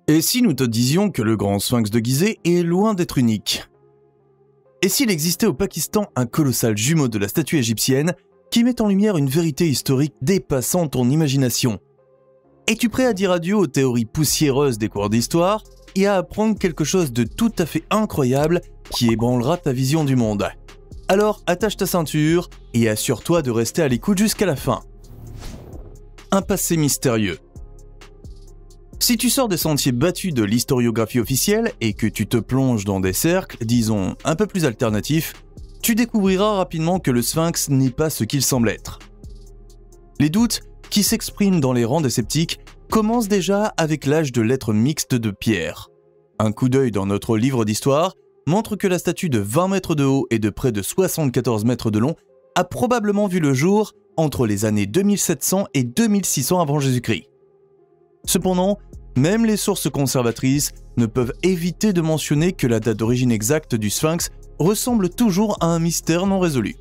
Et si nous te disions que le grand sphinx de Gizeh est loin d'être unique? Et s'il existait au Pakistan un colossal jumeau de la statue égyptienne qui met en lumière une vérité historique dépassant ton imagination? Es-tu prêt à dire adieu aux théories poussiéreuses des cours d'histoire et à apprendre quelque chose de tout à fait incroyable qui ébranlera ta vision du monde? Alors attache ta ceinture et assure-toi de rester à l'écoute jusqu'à la fin. Un passé mystérieux. Si tu sors des sentiers battus de l'historiographie officielle et que tu te plonges dans des cercles, disons, un peu plus alternatifs, tu découvriras rapidement que le sphinx n'est pas ce qu'il semble être. Les doutes qui s'expriment dans les rangs des sceptiques commencent déjà avec l'âge de lettres mixtes de pierre. Un coup d'œil dans notre livre d'histoire montre que la statue de 20 mètres de haut et de près de 74 mètres de long a probablement vu le jour entre les années 2700 et 2600 avant Jésus-Christ. Cependant, même les sources conservatrices ne peuvent éviter de mentionner que la date d'origine exacte du sphinx ressemble toujours à un mystère non résolu.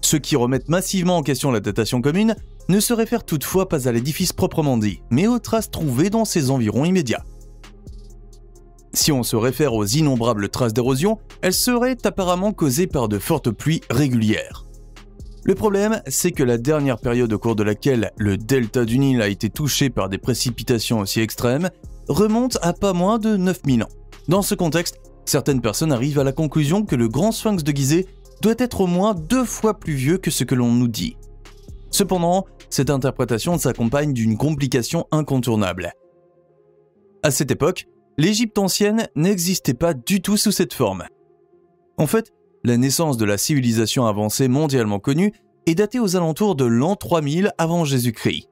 Ceux qui remettent massivement en question la datation commune ne se réfèrent toutefois pas à l'édifice proprement dit, mais aux traces trouvées dans ses environs immédiats. Si on se réfère aux innombrables traces d'érosion, elles seraient apparemment causées par de fortes pluies régulières. Le problème, c'est que la dernière période au cours de laquelle le delta du Nil a été touché par des précipitations aussi extrêmes remonte à pas moins de 9000 ans. Dans ce contexte, certaines personnes arrivent à la conclusion que le grand sphinx de Gizeh doit être au moins 2 fois plus vieux que ce que l'on nous dit. Cependant, cette interprétation s'accompagne d'une complication incontournable. À cette époque, l'Égypte ancienne n'existait pas du tout sous cette forme. En fait, la naissance de la civilisation avancée mondialement connue est datée aux alentours de l'an 3000 avant Jésus-Christ.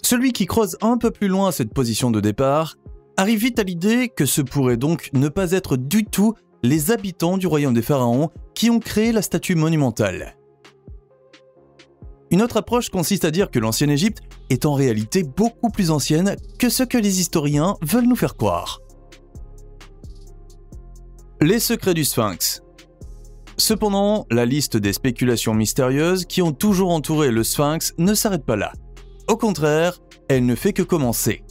Celui qui creuse un peu plus loin cette position de départ arrive vite à l'idée que ce pourrait donc ne pas être du tout les habitants du royaume des pharaons qui ont créé la statue monumentale. Une autre approche consiste à dire que l'ancienne Égypte est en réalité beaucoup plus ancienne que ce que les historiens veulent nous faire croire. Les secrets du sphinx. Cependant, la liste des spéculations mystérieuses qui ont toujours entouré le sphinx ne s'arrête pas là. Au contraire, elle ne fait que commencer.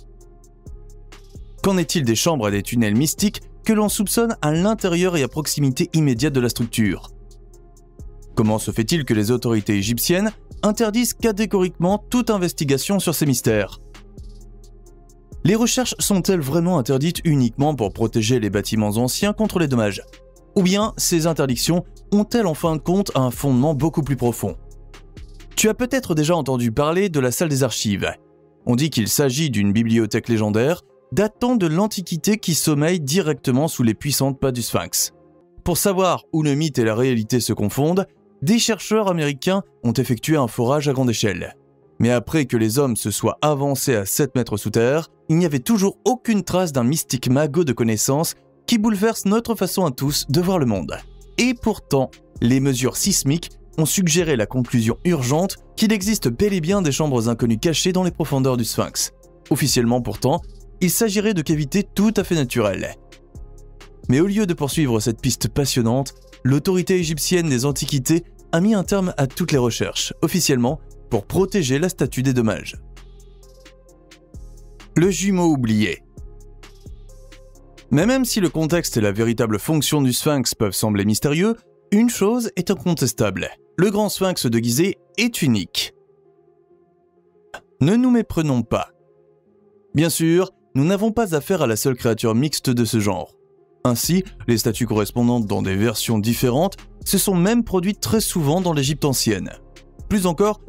Qu'en est-il des chambres et des tunnels mystiques que l'on soupçonne à l'intérieur et à proximité immédiate de la structure? Comment se fait-il que les autorités égyptiennes interdisent catégoriquement toute investigation sur ces mystères? Les recherches sont-elles vraiment interdites uniquement pour protéger les bâtiments anciens contre les dommages? Ou bien ces interdictions ont-elles en fin de compte un fondement beaucoup plus profond? Tu as peut-être déjà entendu parler de la salle des archives. On dit qu'il s'agit d'une bibliothèque légendaire datant de l'Antiquité qui sommeille directement sous les puissantes pattes du sphinx. Pour savoir où le mythe et la réalité se confondent, des chercheurs américains ont effectué un forage à grande échelle. Mais après que les hommes se soient avancés à 7 mètres sous terre, il n'y avait toujours aucune trace d'un mystique magot de connaissances qui bouleverse notre façon à tous de voir le monde. Et pourtant, les mesures sismiques ont suggéré la conclusion urgente qu'il existe bel et bien des chambres inconnues cachées dans les profondeurs du sphinx. Officiellement pourtant, il s'agirait de cavités tout à fait naturelles. Mais au lieu de poursuivre cette piste passionnante, l'autorité égyptienne des Antiquités a mis un terme à toutes les recherches, officiellement, pour protéger la statue des dommages. Le jumeau oublié. Mais même si le contexte et la véritable fonction du sphinx peuvent sembler mystérieux, une chose est incontestable. Le grand sphinx de Gizeh est unique. Ne nous méprenons pas. Bien sûr, nous n'avons pas affaire à la seule créature mixte de ce genre. Ainsi, les statues correspondantes dans des versions différentes se sont même produites très souvent dans l'Égypte ancienne. Plus encore,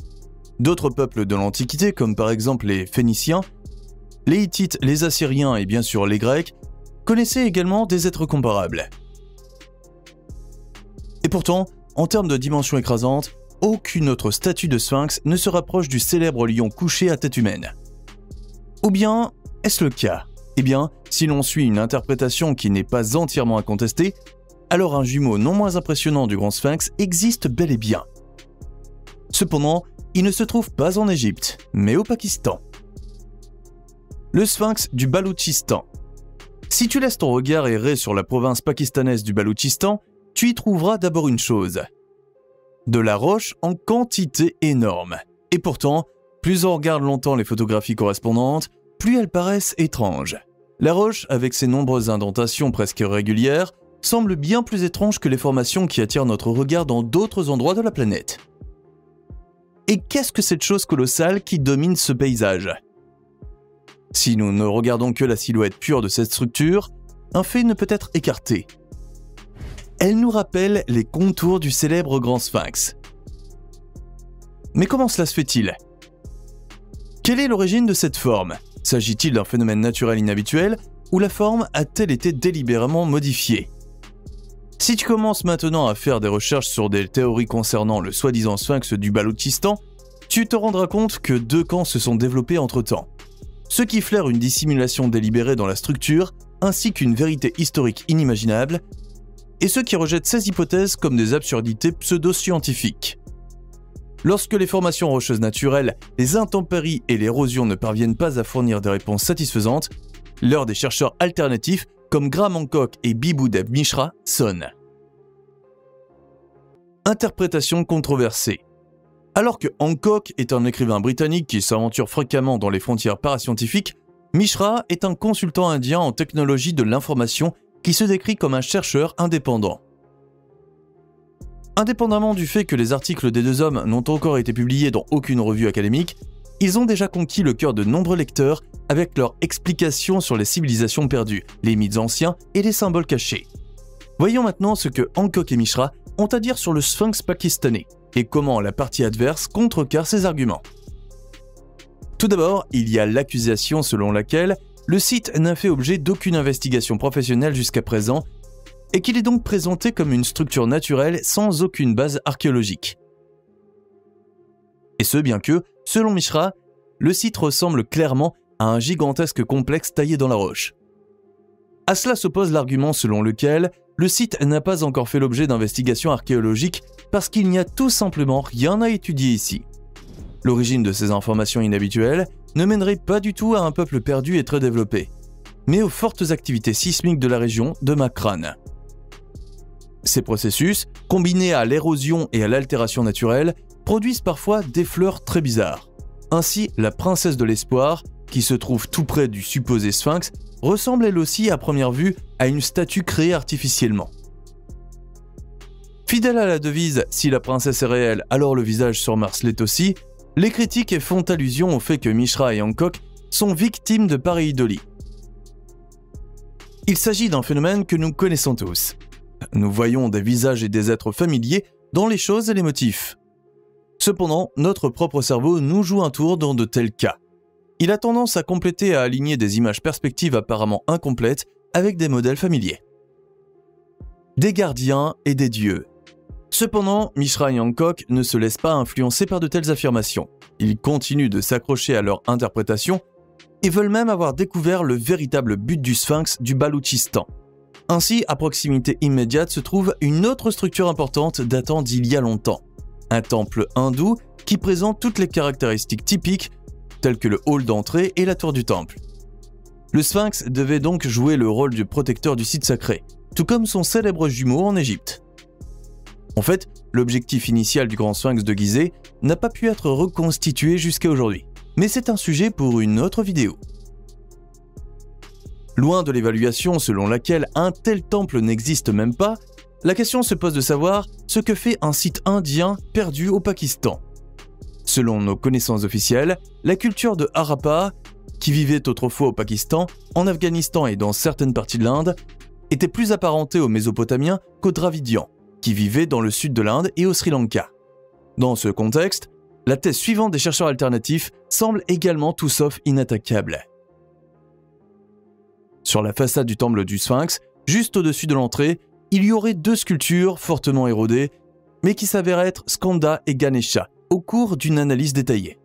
d'autres peuples de l'Antiquité, comme par exemple les Phéniciens, les Hittites, les Assyriens et bien sûr les Grecs, connaissaient également des êtres comparables. Et pourtant, en termes de dimension écrasante, aucune autre statue de sphinx ne se rapproche du célèbre lion couché à tête humaine. Ou bien, est-ce le cas? Eh bien, si l'on suit une interprétation qui n'est pas entièrement incontestée, alors un jumeau non moins impressionnant du grand sphinx existe bel et bien. Cependant, il ne se trouve pas en Égypte, mais au Pakistan. Le sphinx du Baloutchistan. Si tu laisses ton regard errer sur la province pakistanaise du Baloutchistan, tu y trouveras d'abord une chose. De la roche en quantité énorme. Et pourtant, plus on regarde longtemps les photographies correspondantes, plus elles paraissent étranges. La roche, avec ses nombreuses indentations presque régulières, semble bien plus étrange que les formations qui attirent notre regard dans d'autres endroits de la planète. Et qu'est-ce que cette chose colossale qui domine ce paysage ? Si nous ne regardons que la silhouette pure de cette structure, un fait ne peut être écarté. Elle nous rappelle les contours du célèbre Grand Sphinx. Mais comment cela se fait-il ? Quelle est l'origine de cette forme ? S'agit-il d'un phénomène naturel inhabituel ou la forme a-t-elle été délibérément modifiée ? Si tu commences maintenant à faire des recherches sur des théories concernant le soi-disant sphinx du Baloutchistan, tu te rendras compte que deux camps se sont développés entre-temps. Ceux qui flairent une dissimulation délibérée dans la structure, ainsi qu'une vérité historique inimaginable, et ceux qui rejettent ces hypothèses comme des absurdités pseudo-scientifiques. Lorsque les formations rocheuses naturelles, les intempéries et l'érosion ne parviennent pas à fournir des réponses satisfaisantes, l'heure des chercheurs alternatifs comme Graham Hancock et Bibhudev Mishra sonne. Interprétation controversée. Alors que Hancock est un écrivain britannique qui s'aventure fréquemment dans les frontières parascientifiques, Mishra est un consultant indien en technologie de l'information qui se décrit comme un chercheur indépendant. Indépendamment du fait que les articles des deux hommes n'ont encore été publiés dans aucune revue académique, ils ont déjà conquis le cœur de nombreux lecteurs avec leurs explications sur les civilisations perdues, les mythes anciens et les symboles cachés. Voyons maintenant ce que Hancock et Mishra ont à dire sur le sphinx pakistanais et comment la partie adverse contrecarre ces arguments. Tout d'abord, il y a l'accusation selon laquelle le site n'a fait objet d'aucune investigation professionnelle jusqu'à présent et qu'il est donc présenté comme une structure naturelle sans aucune base archéologique. Et ce, bien que, selon Mishra, le site ressemble clairement à un gigantesque complexe taillé dans la roche. À cela s'oppose l'argument selon lequel le site n'a pas encore fait l'objet d'investigations archéologiques parce qu'il n'y a tout simplement rien à étudier ici. L'origine de ces informations inhabituelles ne mènerait pas du tout à un peuple perdu et très développé, mais aux fortes activités sismiques de la région de Makran. Ces processus, combinés à l'érosion et à l'altération naturelle, produisent parfois des fleurs très bizarres. Ainsi, la princesse de l'espoir, qui se trouve tout près du supposé sphinx, ressemble elle aussi à première vue à une statue créée artificiellement. Fidèle à la devise « Si la princesse est réelle, alors le visage sur Mars l'est aussi », les critiques font allusion au fait que Mishra et Hancock sont victimes de pareidolie. Il s'agit d'un phénomène que nous connaissons tous. Nous voyons des visages et des êtres familiers dans les choses et les motifs. Cependant, notre propre cerveau nous joue un tour dans de tels cas. Il a tendance à compléter et à aligner des images perspectives apparemment incomplètes avec des modèles familiers. Des gardiens et des dieux. Cependant, Mishra et Hancock ne se laissent pas influencer par de telles affirmations. Ils continuent de s'accrocher à leur interprétation et veulent même avoir découvert le véritable but du sphinx du Baloutchistan. Ainsi, à proximité immédiate se trouve une autre structure importante datant d'il y a longtemps. Un temple hindou qui présente toutes les caractéristiques typiques, telles que le hall d'entrée et la tour du temple. Le sphinx devait donc jouer le rôle du protecteur du site sacré, tout comme son célèbre jumeau en Égypte. En fait, l'objectif initial du grand sphinx de Gizeh n'a pas pu être reconstitué jusqu'à aujourd'hui, mais c'est un sujet pour une autre vidéo. Loin de l'évaluation selon laquelle un tel temple n'existe même pas, la question se pose de savoir ce que fait un site indien perdu au Pakistan. Selon nos connaissances officielles, la culture de Harappa, qui vivait autrefois au Pakistan, en Afghanistan et dans certaines parties de l'Inde, était plus apparentée aux Mésopotamiens qu'aux Dravidiens, qui vivaient dans le sud de l'Inde et au Sri Lanka. Dans ce contexte, la thèse suivante des chercheurs alternatifs semble également tout sauf inattaquable. Sur la façade du temple du Sphinx, juste au-dessus de l'entrée, il y aurait deux sculptures fortement érodées, mais qui s'avèrent être Skanda et Ganesha, au cours d'une analyse détaillée.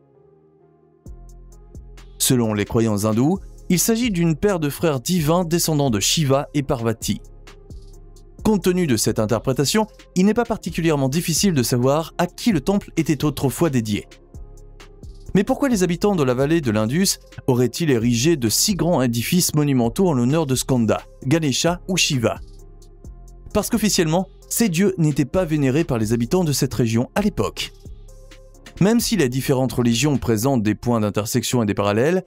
Selon les croyances hindoues, il s'agit d'une paire de frères divins descendants de Shiva et Parvati. Compte tenu de cette interprétation, il n'est pas particulièrement difficile de savoir à qui le temple était autrefois dédié. Mais pourquoi les habitants de la vallée de l'Indus auraient-ils érigé de si grands édifices monumentaux en l'honneur de Skanda, Ganesha ou Shiva ? Parce qu'officiellement, ces dieux n'étaient pas vénérés par les habitants de cette région à l'époque. Même si les différentes religions présentent des points d'intersection et des parallèles,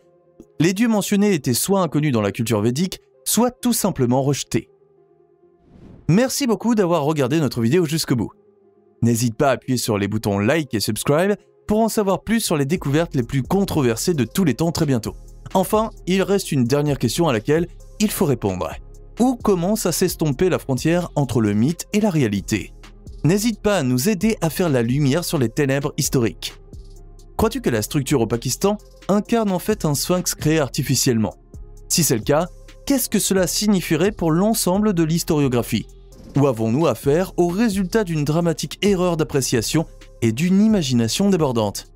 les dieux mentionnés étaient soit inconnus dans la culture védique, soit tout simplement rejetés. Merci beaucoup d'avoir regardé notre vidéo jusqu'au bout. N'hésite pas à appuyer sur les boutons like et subscribe pour en savoir plus sur les découvertes les plus controversées de tous les temps très bientôt. Enfin, il reste une dernière question à laquelle il faut répondre. Où commence à s'estomper la frontière entre le mythe et la réalité ? N'hésite pas à nous aider à faire la lumière sur les ténèbres historiques. Crois-tu que la structure au Pakistan incarne en fait un sphinx créé artificiellement ? Si c'est le cas, qu'est-ce que cela signifierait pour l'ensemble de l'historiographie ? Ou avons-nous affaire au résultat d'une dramatique erreur d'appréciation et d'une imagination débordante ?